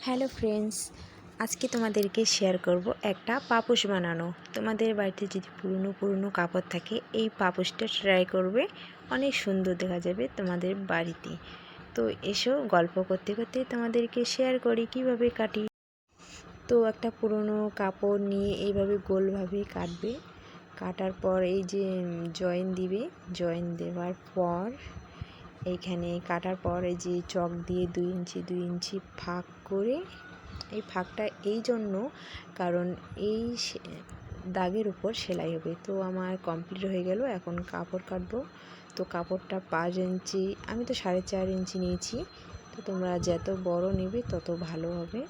Hello friends, আজকে তোমাদেরকে share করব একটা পাপোশ বানানো। তোমাদের বাড়িতে যদি পুরনো কাপড় থাকে, এই পাপোশটা ট্রাই করবে, অনেক সুন্দর দেখা যাবে তোমাদের বাড়িতে। তো এসো, গল্প করতে করতে তোমাদেরকে শেয়ার করি কিভাবে কাটি। তো একটা পুরনো কাপড় নিয়ে এইভাবে গোলভাবে কাটবে। কাটার পর এই যে জয়েন দিবে, জয়েন দেওয়ার পর এইখানে কাটার পর এই যে চক দিয়ে 2 ইঞ্চি ফাঁক করে, এই ফাঁকটা এই জন্য কারণ এই দাগের উপর সেলাই হবে। তো আমার কমপ্লিট হয়ে গেল, এখন কাপড় কাটবো। তো কাপড়টা 5 ইঞ্চি, আমি তো 4.5 ইঞ্চি নিয়েছি। তো তোমরা যত বড় নেবে তত ভালো হবে।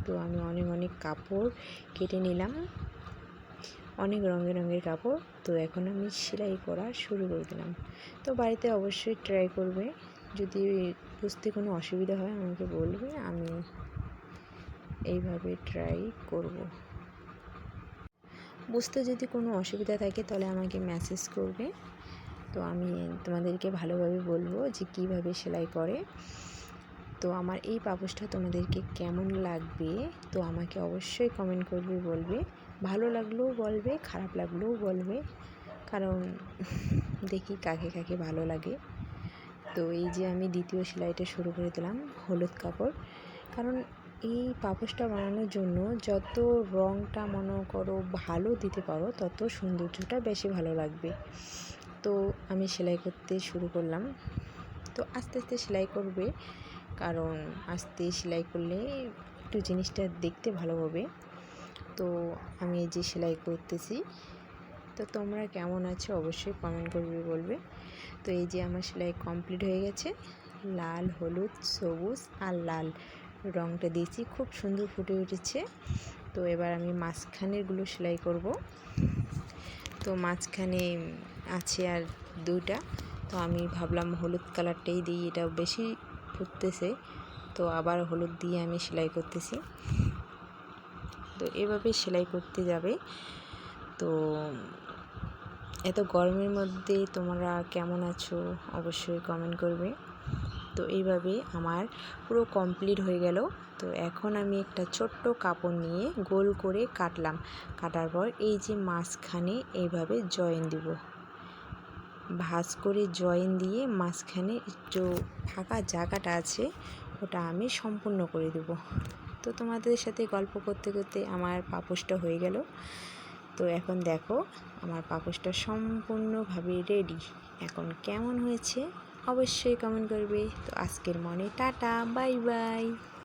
তো আমি অনেক কাপড় কেটে নিলাম, অনেক রঙের কাপড়। তো এখন আমি সেলাই করা শুরু করে দিলাম। তো বাড়িতে অবশ্যই ট্রাই করবে। যদি বুঝতে কোনো অসুবিধা হয় আমাকে বলবে, আমি এইভাবে ট্রাই করব। বুঝতে যদি কোনো অসুবিধা থাকে তাহলে আমাকে মেসেজ করবে। তো আমি তোমাদেরকে ভালোভাবে বলবো যে কিভাবে সেলাই করে। তো আমার এই পাপোশটা তোমাদেরকে কেমন লাগবে তো আমাকে অবশ্যই কমেন্ট করবে, বলবে। ভালো লাগলেও বলবে, খারাপ লাগলেও বলবে, কারণ দেখি কাকে কাকে ভালো লাগে। তো এই যে আমি দ্বিতীয় সেলাইটা শুরু করে দিলাম, হলুদ কাপড়। কারণ এই পাপোশটা বানানোর জন্য যত রঙটা মনে করো ভালো দিতে পারো, তত সৌন্দর্যটা বেশি ভালো লাগবে। তো আমি সেলাই করতে শুরু করলাম। তো আস্তে আস্তে সেলাই করবে, কারণ আস্তে সেলাই করলে একটু জিনিসটা দেখতে ভালো হবে। তো আমি এই যে সেলাই করতেছি। তো তোমরা কেমন আছো অবশ্যই কমেন্ট করবে, বলবে। তো এই যে আমার সেলাই কমপ্লিট হয়ে গেছে। লাল, হলুদ, সবুজ আর লাল রঙটা দিয়েছি, খুব সুন্দর ফুটে উঠেছে। তো এবার আমি মাঝখানেরগুলো সেলাই করব। তো মাঝখানে আছে আর 2টা। তো আমি ভাবলাম হলুদ কালারটাই দিই, এটা বেশি ফুটতেছে। তো আবার হলুদ দিয়ে আমি সেলাই করতেছি। তো এভাবে সেলাই করতে যাবে। তো এত গরমের মধ্যে তোমরা কেমন আছো অবশ্যই কমেন্ট করবে। তো এইভাবে আমার পুরো কমপ্লিট হয়ে গেল। তো এখন আমি একটা ছোট্ট কাপড় নিয়ে গোল করে কাটলাম। কাটার পর এই যে মাঝখানে এইভাবে জয়েন দিব, ভাঁজ করে জয়েন দিয়ে মাঝখানে একটু ফাঁকা জায়গাটা আছে, ওটা আমি সম্পূর্ণ করে দেব। তো তোমাদের সাথে গল্প করতে করতে আমার পাপোশটা হয়ে গেল। তো এখন দেখো আমার পাপোশটা সম্পূর্ণভাবে রেডি। এখন কেমন হয়েছে অবশ্যই কমেন্ট করবে। তো আজকের মনে টাটা, বাই বাই।